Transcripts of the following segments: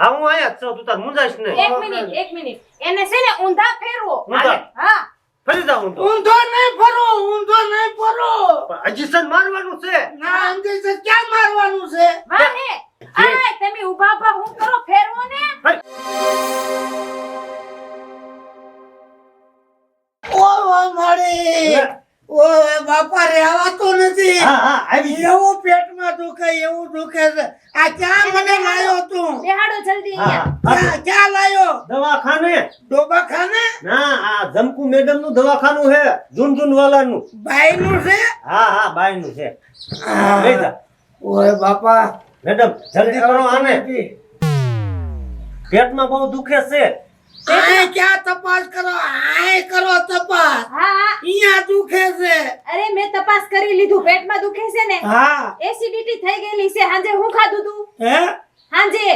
હા હું આયા જ છું તું તાર મુંજાઈશ નહીં. એક મિનિટ એને છે ને ઊંધા ફેરવો. ઊંધા? હા ફરી જાઉં તો ઊંધો નહીં ફરો. પણ ઇન્જેક્શન મારવાનું છે. ના અંજે ક્યાં મારવાનું છે? વાહે આય તમે ઊભા ઊભા હું કરો ફેરવો ને. ઓય મારી ઓય બાપા રહેવાતું નથી. હા હા આવી ગયો. એવું પેટમાં દુખે એવું દુખે છે. આ ક્યાં મને લાયો તું? બેહાડો જલ્દી હા અહીંયા. હા ક્યાં લાયો? દવાખાને. દવાખાને? ના આ જમકુ મેડમ નું દવાખાનું છે જુનજુન વાલાનું. બાઈનું છે? હા હા બાઈ નું છે. લઈ જા ઓય બાપા મેડમ જલ્દી કરો આને. પેટમાં બહુ દુખે છે. આય ક્યાં તપાસ કરો? આય કરો તપાસ. હા હા અહીંયા દુખે છે. અરે મેં તપાસ કરી લીધું પેટમાં દુખે છે ને. હા એસિડિટી થઈ ગયેલી છે. હાંજે હું ખાધું તું? હે હાંજે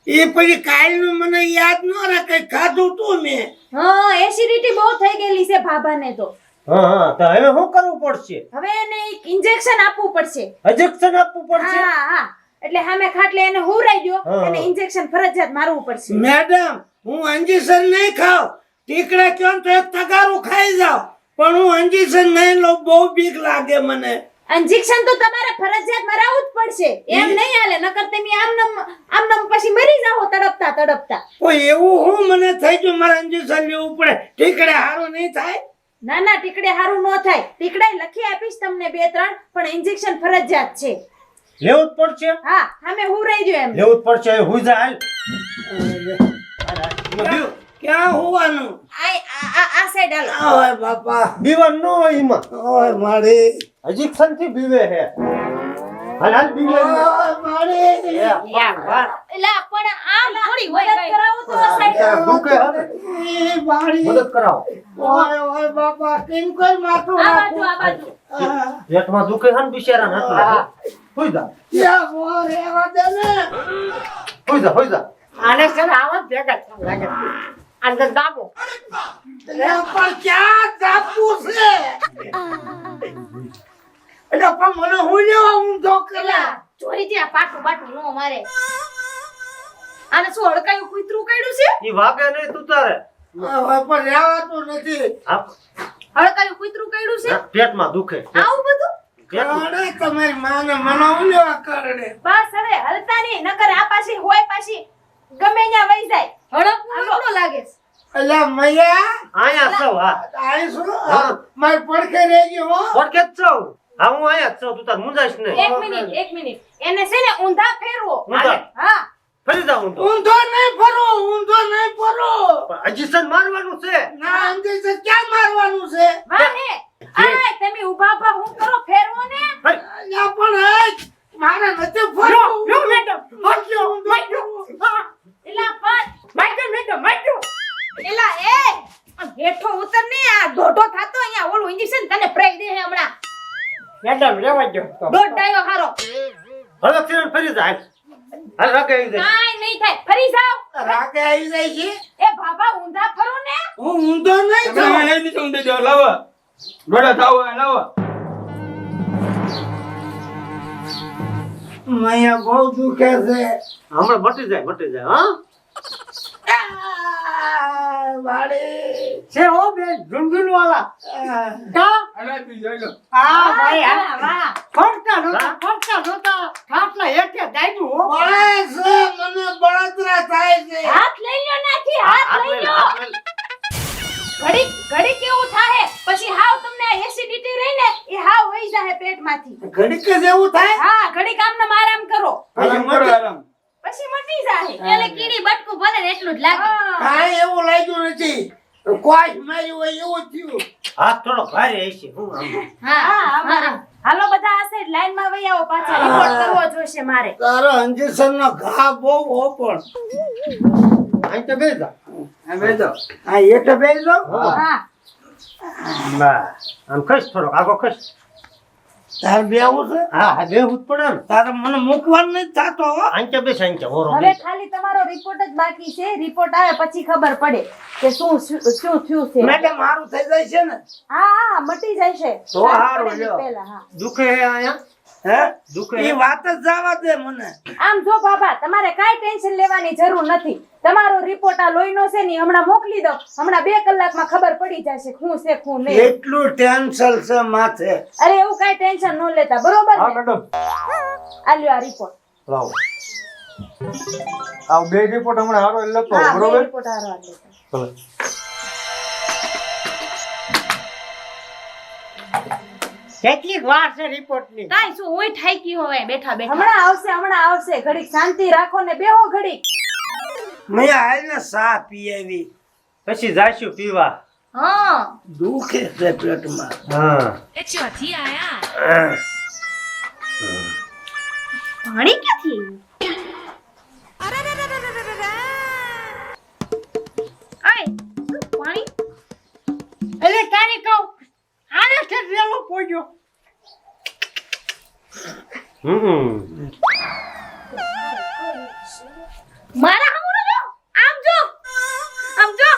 એ પછી કાલનું મને યાદ ન રહે કઈ ખાધું તું મેં. હા એસિડિટી બહુ થઈ ગયેલી છે ભાભાને તો. હા હા તો હવે શું કરવું પડશે? હવે એને એક ઇન્જેક્શન આપવું પડશે. ઇન્જેક્શન આપવું પડશે. હા હા એટલે સામે ખાટલે એને હુરાઈ ગયો હા. અને ઇન્જેક્શન ફરજિયાત મારવું પડશે. મેડમ હું અંજીસન નહીં ખાવ. ટીકડા ક્યાં તો એક તગારું ખાઈ જાવ પણ હું અંજીસન નહીં લઉં. બહુ બીક લાગે મને. ઇન્જેક્શન તો તમારે ફરજિયાત મરાવવું જ પડશે. એમ નહીં હાલે નકર તમે આમ પછી મરી જાઓ તડપતા તડપતા. કોઈ એવું હું મને થઈ ગયું મારે અંજીસન લેવું પડે. ટીકડે હારું નહીં થાય? ના ના ટીકડે હારું ન થાય. ટીકડે લખી આપીશ તમને 2-3 પણ ઇન્જેક્શન ફરજિયાત છે. લેવું જ પડશે. હા સામે હુરાઈ ગયો એમ. લેવું જ પડશે. હવે હુઈ જા હાલ. ક્યાં હોવાનું? આ સાઈડ હાલો. ઓય બાપા બીવાનું ન હોય એમાં. ઓય મારી ઇન્જેક્શન થી બીવે છે. હાલ હાલ બીવે. ઓય મારી એલા પણ આમ થોડી મદદ કરાવો તો આ સાઈડ. દુખે હવે. એ મારી મદદ કરાવો. ઓય બાપા કેમ કોઈ માથું આ રાખું? બાજુ પેટમાં દુખે છે ને બિચારા હા. હુઈ જા યા વો રેવા દે ને. હુઈ જા આને છે ને આવા ભેગા થવા લાગે અંદર દાબો લે પણ ક્યાં જાપું છે? એટલે પણ મને હું લેવા ઊંધો કરા. ચોરી થી આ પાટું બાટું નો મારે. આને શું હડકાયું કૂતરું કાઢ્યું છે? ઈ વાગે નહીં તું તારે. હવે પણ રહેવાતું નથી. હડકાયું કૂતરું કાઢ્યું છે? પેટમાં દુખે. આવું બધું? પેટમાં. કરડે તમારી માને મને હું લેવા કરડે. બસ હવે હલતા નહીં નકર આ પાછી હોય પાછી ગમે ત્યાં વઈ જાય. હડકવું એટલો લાગે છે. એટલે મૈયા આયા છો હા. આઈ શું હા. મારી પડખે રહી ગયો હો. ઓળખે જ છો. હા હું આયા જ છું તું તાર મુંજાઈશ નહીં. એક મિનિટ એને છે ને ઊંધા ફેરવો. ઊંધા? હા ફરી જાઉં તો ઊંધો નહીં ફરો. પણ ઇન્જેક્શન મારવાનું છે. ના અંજે ક્યાં મારવાનું છે? વાહે આય તમે ઊભા ઊભા હું કરો ફેરવો ને. અલ્યા પણ મારે નથી ફરવું. મેડમ ફરજો ઊંધો. એલા પણ મેડમ એલા આ હેઠો ઉતર ને આ દોઢો થાતો અહીંયા ઓલું ઇન્જેક્શન તને પ્રાઈ દે હે હમણાં. મેડમ રેવા દો દોઢ ડાયો હારો. હવે કિરણ ફરી જા હાલ રાગે આવી જાય. કાઈ નહીં થાય ફરી જાવ. રાગે આવી જાય છે. એ બાબા ઊંધા ફરો ને. હું ઊંધો નહીં તમે થાઉં. લઈ દીધું દેજો લાવો ગોડા થાવ લાવો મૈયા બહુ દુખે છે. હમણાં મટી જાય હા. વાડી છે હો બે ઝુંઝુન વાળા કા અલા તું જોઈ લો આ ભાઈ આ વાહ ફરતા નહોતા ખાટલા હેઠે દાબ્યું હો બળે છે. મને બળતરા થાય છે. હાથ લઈ લ્યો નાથી હાથ લઈ લ્યો. ઘડી કેવું થાહે પછી હાવ તમને એસિડિટી રહી ને એ હાવ વઈ જાહે પેટમાંથી. ઘડીક જ એવું થાય. હા ઘડી કામનો આરામ કરો આરામ કરો આરામ પછી મટી જાહે. એટલે કીડી બટકું ભલે ને એટલું જ લાગે. કાંઈ એવું લાગ્યું નથી. કોઈ માર્યું હોય એવું થયું. હાથ થોડો ભારે હશે હું આમ. હા હાલો બધા આ સાઈડ લાઈન માં વઈ આવો પાછા રિપોર્ટ કરવો જોઈશે મારે. તારો અંજેસન નો ઘા બહુ હો પણ. અહીં તો બેસા. આ બેજો આ એક બેસો. હા બસ આમ ખસ થોડો આગો ખસ. તાર બેવું છે. હા બેહું જ પડે ને. તારે મને મૂકવાનું નથી થતો હો. અહીં તો બેસ ઓરો હવે ખાલી તમારો રિપોર્ટ જ બાકી છે. રિપોર્ટ આવે પછી ખબર પડે કે શું થયું છે. મેડમ મારું થઈ જાય છે ને. હા મટી જાય છે. તો હારું પડે ને લ્યો. પહેલા, હા. દુખે હે આયા. હે દુખે. ઈ વાત જ જવા દે મને. આમ જો બાબા તમારે કાંઈ ટેન્શન લેવાની જરૂર નથી. તમારો રિપોર્ટ આ લોહીનો છે ને હમણાં મોકલી દો. હમણાં 2 કલાકમાં ખબર પડી જશે શું છે શું નહીં. એટલું ટેન્શન છે માથે. અરે એવું કાંઈ ટેન્શન ન લેતા બરોબર હા ને? મેડમ આ લ્યો આ રિપોર્ટ. લાવો આ બે રિપોર્ટ હમણાં હારો લખો હા બે બરોબર રિપોર્ટ હારો આ લેતા. ભલે. કેટલીક વાર છે રિપોર્ટ ની કાંઈ શું હોય ઠાકી હોય બેઠા બેઠા હમણાં આવશે ઘડીક શાંતિ રાખો ને બેહો ઘડીક. મેં આઈને સા પી આવી. પછી જાશું પીવા. હા દુખે છે પેટમાં. હા હા. પાણી ક્યાંથી આવ્યું? પાણી એટલે તારી કહું આને છે રેલો પોડ્યો મારા હમું જો આમ જો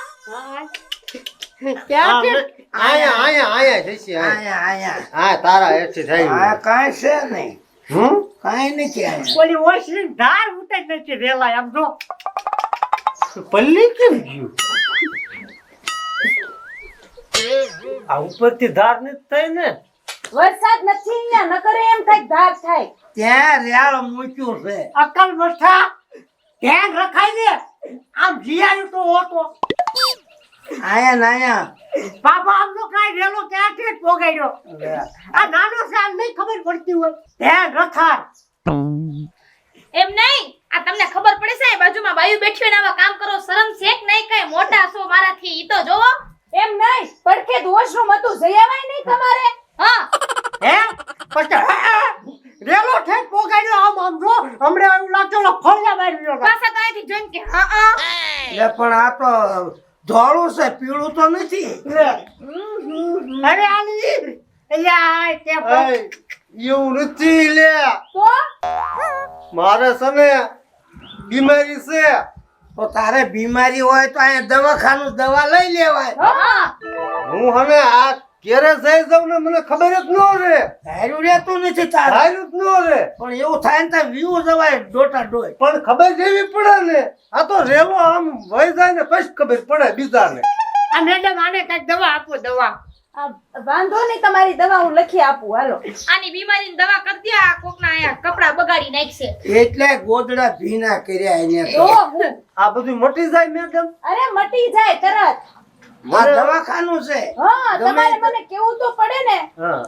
ક્યાં છે આયા જઈશી આયા આયા. હા તારા હેઠી થઈ આ કાંઈ છે નહીં. કાંઈ નથી આયા. ઓલી ઓસરી ધાર ઉતર નથી રેલા આમ જો પલ્લી કેમ ગયું આ ઉપરથી ધાર નથી થઈ ને. વરસાદ નથી અહીંયા નકર એમ થાય કે ધાર થાય. ત્યાં રેળ મૂક્યું છે. અકલ મઠા ધ્યાન રખાઈ દે આમ જીયાયું તો હોતો આયા ને આયા. બાબા આમ તો કાંઈ રેલો ક્યાંથી જ પોગાડ્યો આ નાનો છે આમ નહીં ખબર પડતી હોય ધ્યાન રખાય એમ નહીં આ તમને ખબર પડે છે બાજુમાં બાયુ બેઠી હોય ને આવા કામ કરો શરમ છે કે નહીં કઈ મોટા છો મારાથી ઈ તો જોવો એમ નહીં પડખે વોશરૂમ હતું જઈ આવાય નહીં તમારે. હા હે પછી રેલો ઠેક પોગાડ્યો આમ આમ જો હમણે એવું લાગતો ફળિયા મારી રહ્યો પાછા તો અહીંથી જોઈને કે હા એ પણ આ તો ધોળું છે પીળું તો નથી. અરે આલી એટલે આ તે એવું નથી લે તો મારે છે ને બીમારી છે. તો તારે બીમારી હોય તો અહીંયા દવાખાનું દવા લઈ લેવાય. હા હું હવે આ ક્યારે જઈ જાઉં ને મને ખબર જ ન રહે. ધાર્યું રહેતું નથી તારે. ધાર્યું જ ન રહે પણ એવું થાય ને ત્યાં વ્યૂ જવાય ડોટા ડોય. પણ ખબર જેવી પડે ને આ તો રેલો આમ વહી જાય ને પછી ખબર પડે બીજાને. આ મેડમ આને કઈક દવા આપો દવા આ વાંધો નહીં તમારી દવા હું લખી આપું હાલો. આની બીમારીની દવા કરી દે આ કોકના આયા કપડા બગાડી નાખશે એટલે ગોદડા ભીના કર્યા એને જો તો. હું આ બધું મટી જાય મેડમ. અરે મટી જાય તરત. આ દવાખાનું છે. હા ગમે તમારે તે- મને કેવું તો પડે ને. હા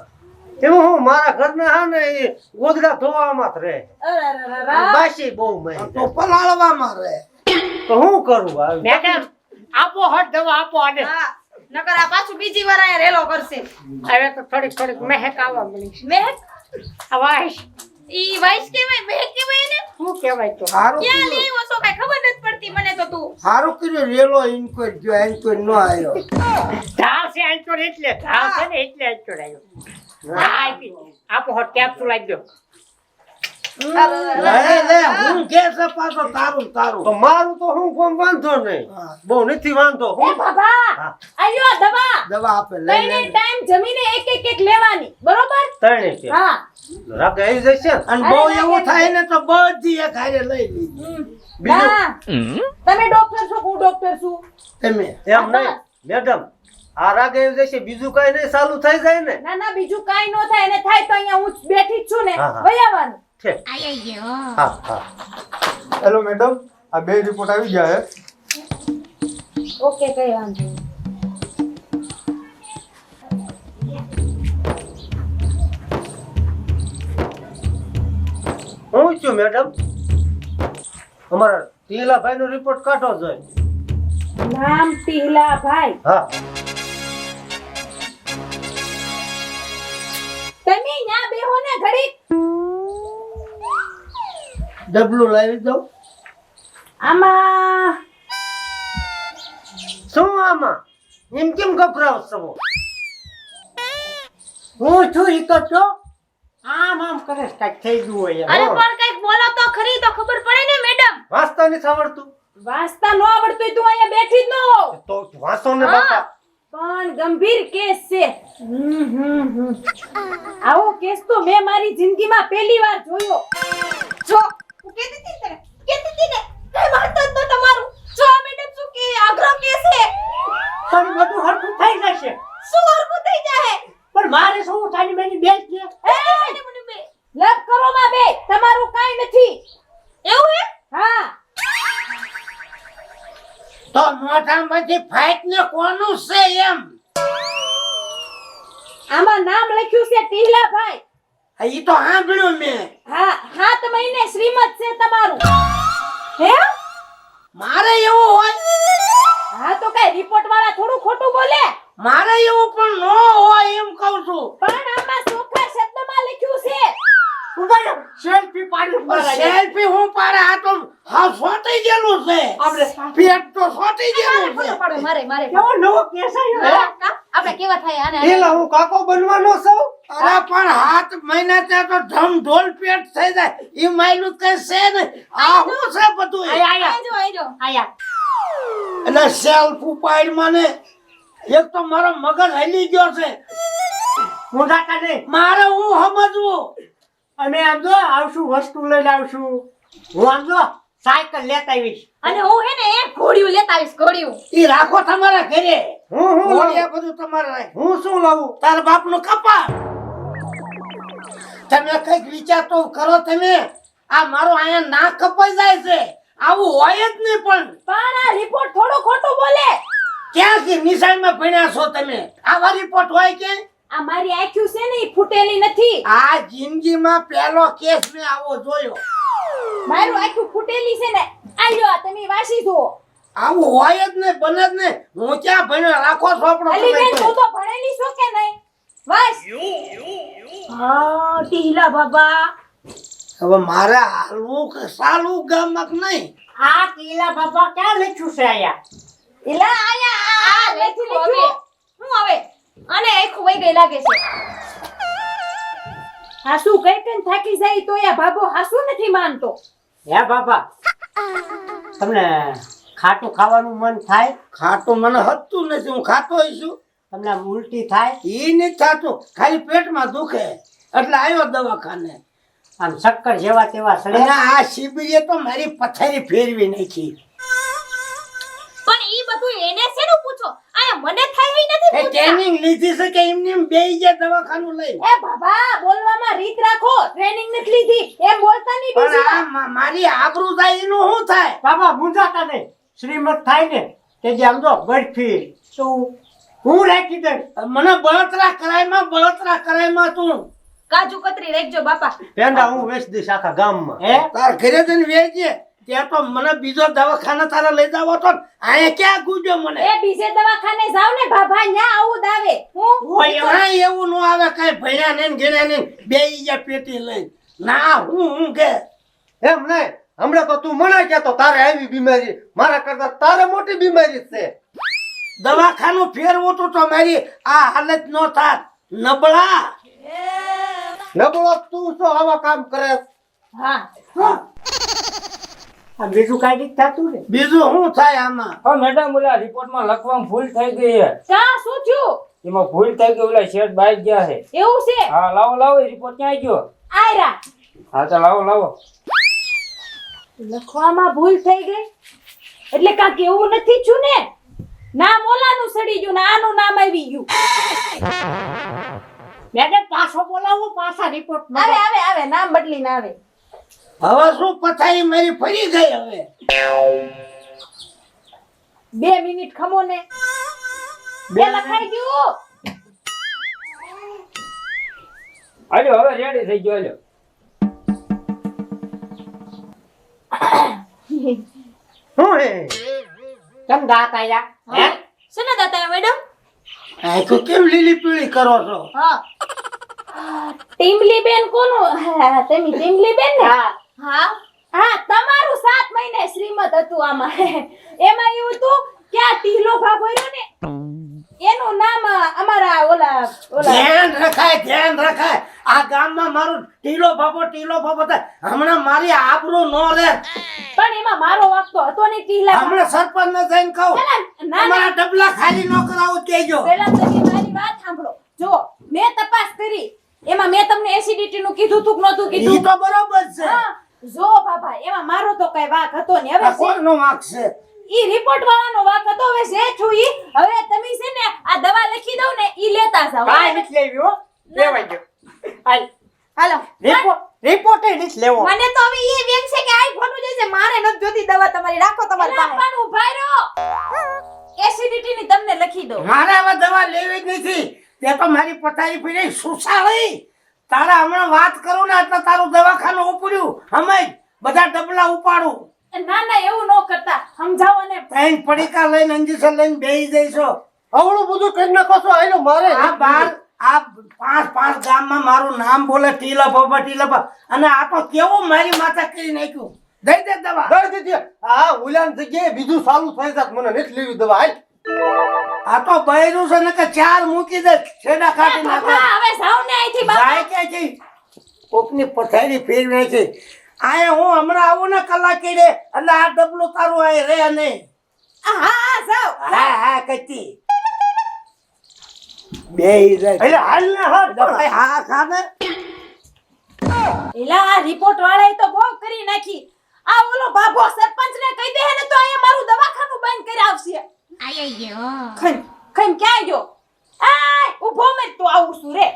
એમાં હું મારા ઘરના હા ને એ ગોદડા ધોવામાં જ રહે. અરરરરા. બાસી બહુ મેં તો પલાળવામાં રહે. તો હું કરું આ? મેડમ આપો હટ દવા આપો આને હા નકર આ પાછું બીજી વાર આયા રેલો કરશે હવે તો થોડીક મહેક આવવા મળી મહેક આ વાઈસ ઈ વાઈસ કેવાય મહેક કેવાય ને શું કહેવાય તો સારું ક્યાં કર્યું. લેવો છો કઈ ખબર નથી પડતી મને તો તું સારું કર્યું રેલો ઇન્ક્વાયરી ગયો ઇન્ક્વાયરી ન આવ્યો. ધાર છે આંચોર એટલે ધાર છે ને એટલે આંચોર આવ્યો હા આપી આપો હટ કેપ્સ્યુલ આપી દો લે હું કે છે પાછો તારું ને તારું. તો મારું તો હું કોમ વાંધો નહીં. હા. બહુ નથી વાંધો. એ બાબા હા. આયો દવા. દવા આપે લઈ ત્રણે લે. ટાઈમ જમીને એક લેવાની બરોબર. ત્રણે કે હા રાગે આવી જશે ને. અને બહુ એવું થાય ને તો બધી એક હારે લઈ લીધી. બીજું ના તમે ડોક્ટર છો હું ડોક્ટર છું. તમે એમ નહીં મેડમ આ રાગે આવી જશે બીજું કઈ નહીં ચાલુ થઈ જાય ને. ના ના બીજું કાઈ નો થાય એને થાય તો અહીંયા હું બેઠી જ છું ને હા, હા. વઈ આવવાનું. છે હા હા હેલો મેડમ આ બે રિપોર્ટ આવી ગયા હે ઓકે કઈ વાંધો નહીં. હું છું મેડમ અમારા ટીલાભાઈ નો રિપોર્ટ કાઢો જોઈએ. નામ ટીહલાભાઈ. હા તમે ન્યા બેહો ને ઘડીક. ડબલું લાવી દઉં. આમાં શું આમાં એમ કેમ ગભરાવ છો? હું છું ઈ તો છો આમ આમ કરે છે, કાંઈક થઈ ગયું હોય અરે એમ. પણ કઈક બોલો તો ખરી તો ખબર પડે ને મેડમ વાંચતા નથી આવડતું વાંચતા ન આવડતું હોય તું અહીંયા બેઠી જ ન હો. તો વાંચો ને હા. બાપા. તો પણ ગંભીર કેસ છે. આવો કેસ તો મેં મારી જિંદગીમાં પહેલી વાર જોયો. જો હું કહેતી હતી ને કઈ માનતો જ ન તમારું. જો આ મેડમ શું કે આગ્રહ કે છે પણ બધું હરખું થઈ જશે. શું હરકું થઈ જાય પણ મારે શું તારી મેની બેસ છે. મને બે લવ કરો માં બે, તમારું કાઈ નથી. એવું હે હા, તો મોઢામાંથી ફાઈટ ને કોનું છે એમ? આમાં નામ લખ્યું છે ટીહલાભાઈ. ઈ તો સાંભળ્યું મેં. હા, 7 મહિને શ્રીમત છે તમારું. હે? મારે એવું હોય? હા તો કઈ રિપોર્ટ વાળા થોડું ખોટું બોલે? મારે એવું પણ ન હોય એમ કહું છું. પણ આમાં ચોખ્ખા શબ્દમાં લખ્યું છે. ઉભા સેલ્ફી પાડી મારા સેલ્ફી હું પાડે? આ તો હા સોટી ગયેલું છે. આપણે પેટ તો સોટી ગયેલું છે. પાડો મારે કેવો નવો કેસ આવ્યો. આપણે કેવા થાય આને પેલા હું કાકો બનવાનો છું. અરે પણ 7 મહિના ત્યાં તો ધમ ઢોલ પેટ થઈ જાય. ઈ માયલું કઈ છે ને. આ શું છે બધું? આયા આજો આયા એટલે સેલ્ફ ઉપાડ મને એક તો મારો મગજ હલી ગયો છે. મોઢા કાઢે. મારે હું સમજવું. અમે આમ જો આવશું વસ્તુ લઈને આવશું. હું આમ જો સાયકલ લેતા આવીશ. અને હું હે ને એક ઘોડિયું લેતા આવીશ ઘોડિયું. ઈ રાખો તમારા ઘરે. હું ઘોડિયા લાવું? બધું તમારે રાખ. હું શું લાવું? તાર બાપનું કપાળ. તમે કઈક વિચાર તો કરો તમે. આ મારો અહીંયા નાક કપાઈ જાય છે. આવું હોય જ નહીં. પણ પણ આ રિપોર્ટ થોડું ખોટું બોલે. ક્યાંથી નિશાળમાં ભણ્યા છો તમે? આવા રિપોર્ટ હોય કે? આ મારી આંખ્યું છે ને ઈ ફૂટેલી નથી. આ જિંદગીમાં પહેલો કેસ મેં આવો જોયો. મારું આંખ્યું ફૂટેલી છે ને. આલ્યો આ તમે વાસી જુઓ. આવું હોય જ નહીં, બને જ નહીં. હું ક્યાં ભણ્યો? રાખો ચોપડો અલી તમે બેન તો. તું તો ભણેલી છો કે નહીં? બસ. હા ટીહલા બાબા. હવે મારે હાલવું કે સાલું ગામમાં કે નહીં? આ ટીલા બાબા ક્યાં લખ્યું છે આયા? એલા આયા આ લેખી હવે લખ્યું. હું હવે અને આખું વઈ ગઈ લાગે છે. હાસુ કઈ કઈ થાકી જાય તો એ બાબો હાસુ નથી માનતો. હે બાબા તમને ખાટું ખાવાનું મન થાય? ખાટું મને હતતું નથી. હું ખાતો હોય છું. તમને આમ ઉલટી થાય? ઈ નથી થતું. ખાલી પેટમાં દુખે એટલે આવ્યો દવાખાને. આમ શક્કર જેવા તેવા અને સડે? આ શિબિરે તો મારી પથારી ફેરવી નાખી. પણ ઈ બધું એને શેનું પૂછો? આયા મને થાય ઈ નથી એ પૂછતા. ટ્રેનિંગ લીધી છે કે એમને એમ બેહી ગયા દવાખાનું લઈને? એ બાબા બોલવામાં રીત રાખો. ટ્રેનિંગ નથી લીધી એમ બોલતા નહીં પણ બીજી આ મારી આબરૂ જાય એનું શું થાય? બાબા મૂંઝાતા નહીં. શ્રીમત થાય ને તે જે આમ જો બરફી શું હું રાખી દઈશ. મને બળતરા કરાયમાં તું કાજુ કતરી રાખજો બાપા. પેંડા હું વેચ દઈશ આખા ગામમાં. હે તાર ઘરે જઈને વેચજે. ત્યાં તો મને બીજો દવાખાને તારે લઈ જાવ તો અહીંયા ક્યાં ગુજો મને? એ બીજે દવાખાને જાવ ને બાબા ન્યા આવું દાવે. હું હોય એવા. કાંઈ એવું ન આવે. કઈ ભણ્યા નહીં ને ગણ્યા નહીં. બેહી ગયા પેટી લઈને. ના હું કે એમ નહીં, હમણાં તો તું મને કહેતો તારે આવી બીમારી, મારા કરતા તારે મોટી બીમારી છે. દવાખાનું ફેરવું તું તો મારી આ હાલત નો થાત. નબળા. નબળો તું શું આવા કામ કરે? હા આ બીજું કાંઈ નથી થતું ને? બીજું શું થાય આમાં? મેડમ ઓલા રિપોર્ટમાં લખવામાં ભૂલ થઈ ગઈ છે. કા શું થયું? એમાં ભૂલ થઈ ગઈ, ઓલા શેઠ બાઈ ગયા છે. એવું છે? હા લાવો એ રિપોર્ટ ક્યાં ગયો? આયરા હા તો લાવો. લખવામાં ભૂલ થઈ ગઈ એટલે કાંક એવું નથી થયું ને? નામ ઓલાનું સડી ગયું ને આનું નામ આવી ગયું. મેડમ પાછો બોલાવો. પાછા રિપોર્ટ આવે નામ બદલીને આવે. હવે શું પથારી મારી ફરી ગઈ હવે? 2 મિનિટ ખમો ને. બે લખાઈ ગયું. હાલો હવે રેડી થઈ ગયો. હાલો શું હે? કેમ દાંત આયા? હે શેના દાતા મેડમ? આખું કેમ લીલી પીળી કરો છો? હા ટીમલી બેન કોનું? હા, તમે ટીમલી બેન ને? હા હા હા તમારું 7 મહિને શ્રીમત હતું આમાં. એમાં એવું હતું કે આ ટીહલો ભાભો રહ્યો ને એનું નામ અમારા ઓલા ધ્યાન રખાય. આ ગામમાં મારું ટીલો ફાફો થાય. હમણાં મારી આબરૂ નો રહે. પણ એમાં મારો વાંક તો હતો નહીં ટીલા હમણાં સરપંચ ને જઈને કહું ના ના તમારા ડબલા ખાલી ન કરાવું કેજો. પહેલા તમે મારી વાત સાંભળો જો મેં તપાસ કરી એમાં મેં તમને એસિડિટી નું કીધું તું કે નહોતું ઈ કીધું તો બરોબર છે. હા, જો બાબા એમાં મારો તો કઈ વાંક હતો નહીં આ હવે કોનો વાંક છે? ઈ રિપોર્ટ વાળાનો વાંક હતો હવે જે છું ઈ હવે તમે છે ને આ દવા લખી દઉં ને ઈ લેતા જાવ કાંઈ નથી લેવી હો લેવાઈ ગયો હાલ હાલો રિપોર્ટ નથી લેવો મને તો હવે એ વેમ છે કે આઈ ખોટું જાય છે મારે નથી જોતી દવા તમારી રાખો તમારી પાસે પણ ઉભા રહો એસિડિટી ની તમને લખી દઉં મારે હવે દવા લેવી જ નથી. તે તો મારી પથારી પીડી સુસાળી. તારા હમણાં વાત કરું ને એટલે તારું દવાખાનું ઉપડ્યું. અમે બધા ડબલા ઉપાડું. ના ના એવું ન કરતા સમજાવો ને ત્રણ પડીકા લઈને ઇન્જેક્શન લઈને બેસી જઈશો. આવડું બધું કરી નાખો છો આયલો મારે આ બાર આ પાંચ ગામમાં મારું નામ બોલે ટીલા બાબા અને આ તો કેવું મારી માથા કરી નાખ્યું. દઈ દે દવા. દઈ દીધી આ ઉલાન જગ્યાએ બીજું ચાલુ થઈ જાત મને નથી લેવી દવા હાલ આ તો બૈરું છે ને કે ચાર મૂકી દે છેડા કાઢી નાખે. બાબા હવે જાવ ને અહીંથી બાબા જાય કે છે કોકની પથારી ફેરવે છે. આયા હું હમણાં આવું ને કલાકેડે એટલે આ ડબલું તારું આ રે નહીં. હા જાવ હા કતી બે જાય એટલે હાલ ને હાલ ભાઈ હા ખાને. એલા આ રિપોર્ટ વાળાએ તો બહુ કરી નાખી આ ઓલો બાબો સરપંચ ને કહી દે ને તો અહીંયા મારું દવાખાનું બંધ કરી આવશે આઈ ગયો ખન ક્યાં ગયો આય ઊભો મે તો આવું છું રે